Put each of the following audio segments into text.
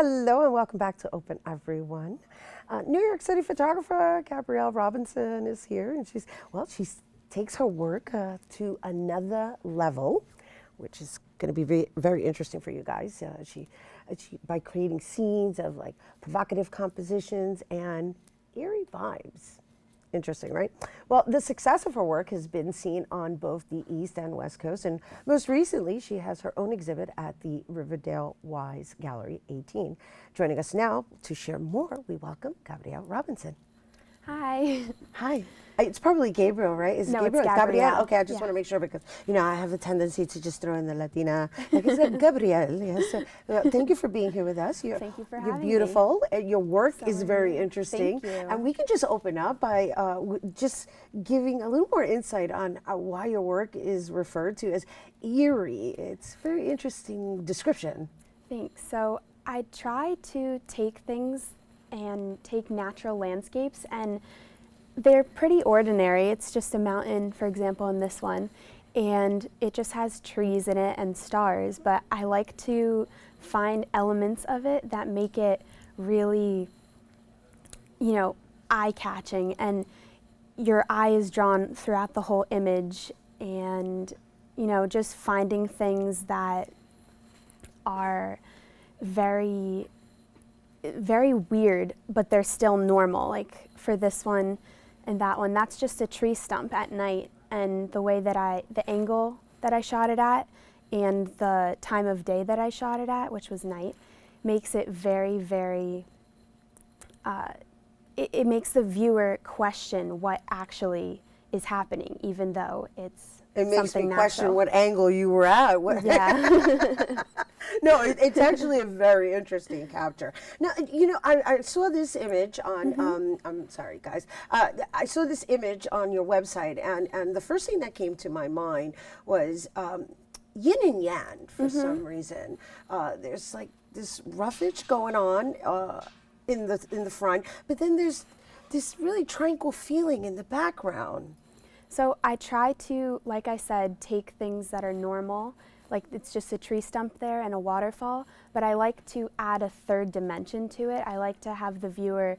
Hello and welcome back to Open Everyone. New York City photographer Gabrielle Robinson is here, and she takes her work to another level, which is going to be very interesting for you guys. She by creating scenes of like provocative compositions and eerie vibes. Interesting, right? Well, the success of her work has been seen on both the East and West Coast, and most recently, she has her own exhibit at the Riverdale Wise Gallery 18. Joining us now to share more, we welcome Gabrielle Robinson. Hi. Hi. It's probably Gabriel, right? No, Gabriel? it's Gabrielle. Okay, I just want to make sure because, I have a tendency to just throw in the Latina. Like I said, Gabrielle. Yes. Thank you for being here with us. Thank you for having me. You're beautiful. Your work is very interesting. Thank you. And we can just open up by just giving a little more insight on why your work is referred to as eerie. It's a very interesting description. Thanks. So I try to take things and take natural landscapes, and they're pretty ordinary. It's just a mountain, for example, in this one, and it just has trees in it and stars, but I like to find elements of it that make it really, eye-catching, and your eye is drawn throughout the whole image, and, just finding things that are very weird, but they're still normal. Like for this one and that one, that's just a tree stump at night, and the way that the angle that I shot it at and the time of day that I shot it at, which was night, makes it very, very, it makes the viewer question what actually is happening, even though it's makes me natural. question what angle you were at. Yeah. No, it's actually a very interesting capture. Now, I saw this image on, I'm sorry, guys. I saw this image on your website, and the first thing that came to my mind was yin and yang for some reason. There's like this roughage going on in the front, but then there's this really tranquil feeling in the background. So I try to, like I said, take things that are normal, like it's just a tree stump there and a waterfall, but I like to add a third dimension to it. I like to have the viewer,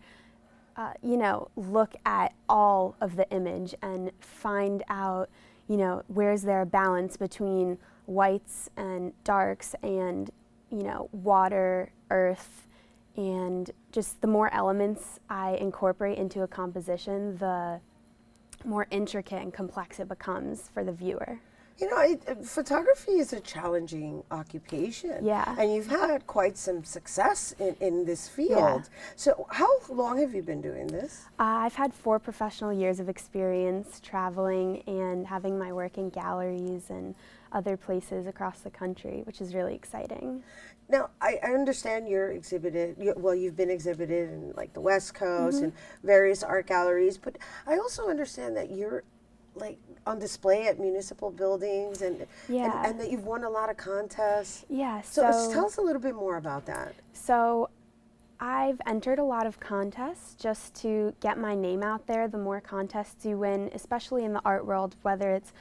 look at all of the image and find out, where's there a balance between whites and darks and, water, earth, and just the more elements I incorporate into a composition, the more intricate and complex it becomes for the viewer. Photography is a challenging occupation. Yeah. And you've had quite some success in this field. Yeah. So how long have you been doing this? I've had 4 professional years of experience traveling and having my work in galleries and other places across the country, which is really exciting. Now, I understand you've been exhibited in like the West Coast and various art galleries, but I also understand that you're like on display at municipal buildings and that you've won a lot of contests. Yeah. So tell us a little bit more about that. So I've entered a lot of contests just to get my name out there. The more contests you win, especially in the art world, whether it's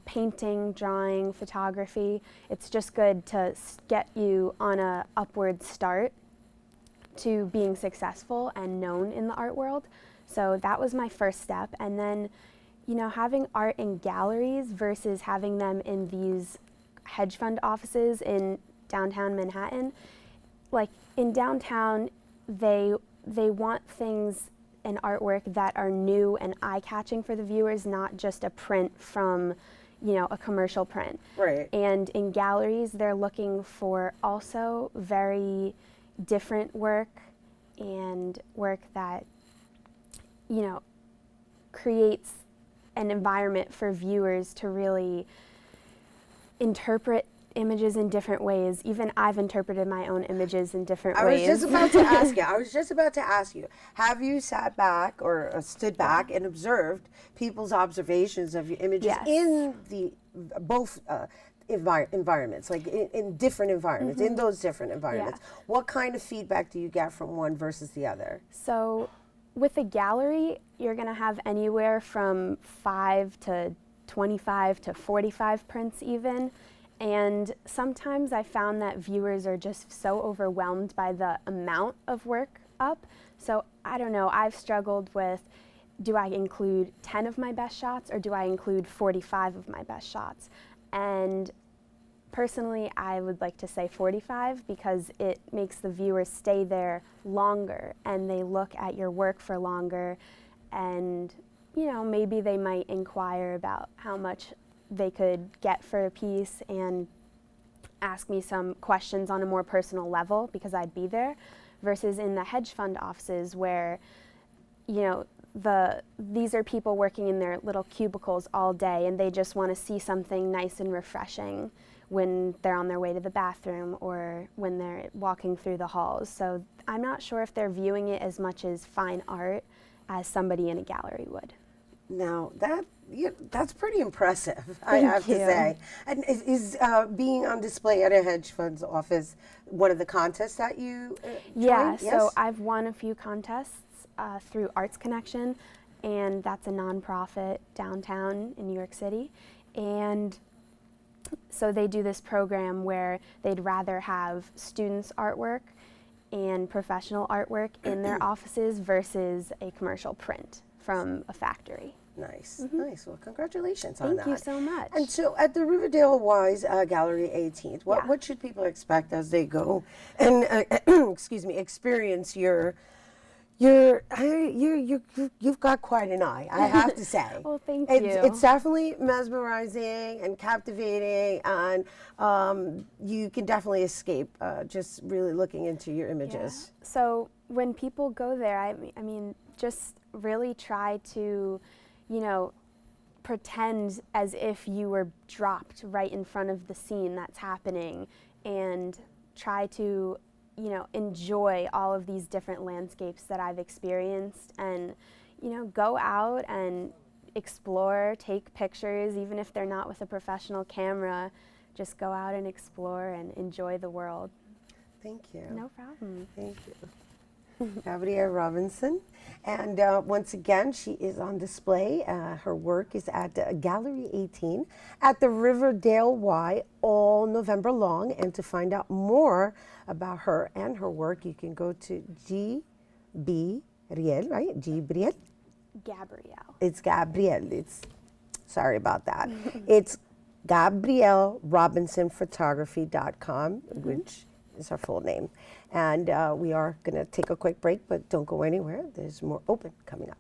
painting, drawing, photography, it's just good to get you on a upward start to being successful and known in the art world. So that was my first step. And then, having art in galleries versus having them in these hedge fund offices in downtown Manhattan. Like in downtown, they want things and artwork that are new and eye-catching for the viewers, not just a print from, a commercial print. Right. And in galleries, they're looking for also very different work and work that, creates an environment for viewers to really interpret images in different ways. Even I've interpreted my own images in different ways. I was just about to ask you, have you sat back or stood back and observed people's observations of your images in the both environments, like in different environments, in those different environments? Yeah. What kind of feedback do you get from one versus the other? So with a gallery, you're going to have anywhere from 5 to 25 to 45 prints even. And sometimes I found that viewers are just so overwhelmed by the amount of work up. So I don't know, I've struggled with, do I include 10 of my best shots or do I include 45 of my best shots? And personally, I would like to say 45 because it makes the viewers stay there longer and they look at your work for longer, and you know, maybe they might inquire about how much they could get for a piece and ask me some questions on a more personal level because I'd be there, versus in the hedge fund offices where, you know, these are people working in their little cubicles all day and they just want to see something nice and refreshing when they're on their way to the bathroom or when they're walking through the halls. So I'm not sure if they're viewing it as much as fine art as somebody in a gallery would. Now that's pretty impressive, I have to say. And is being on display at a hedge fund's office one of the contests that you Yeah, joined? so I've won a few contests through Arts Connection, and that's a nonprofit downtown in New York City. And so they do this program where they'd rather have students' artwork and professional artwork in their offices versus a commercial print from a factory. Nice, nice. Well, congratulations on that. Thank you so much. And so at the Riverdale Wise Gallery 18th, what should people expect as they go and excuse me, experience you've got quite an eye, I have to say. Well, thank you. you. It's definitely mesmerizing and captivating, and you can definitely escape just really looking into your images. Yeah. So when people go there, I mean, just really try to, you know, pretend as if you were dropped right in front of the scene that's happening, and try to, you know, enjoy all of these different landscapes that I've experienced, and, you know, go out and explore, take pictures, even if they're not with a professional camera. Just go out and explore and enjoy the world. Thank you. No problem. Thank you. Gabrielle Robinson, and once again, she is on display. Her work is at Gallery 18 at the Riverdale Y all November long. And to find out more about her and her work, you can go to Gabrielle, right? Gabrielle? Gabrielle. It's Gabrielle. Sorry about that. It's GabrielleRobinsonPhotography.com, which is her full name. And we are going to take a quick break, but don't go anywhere. There's more open coming up.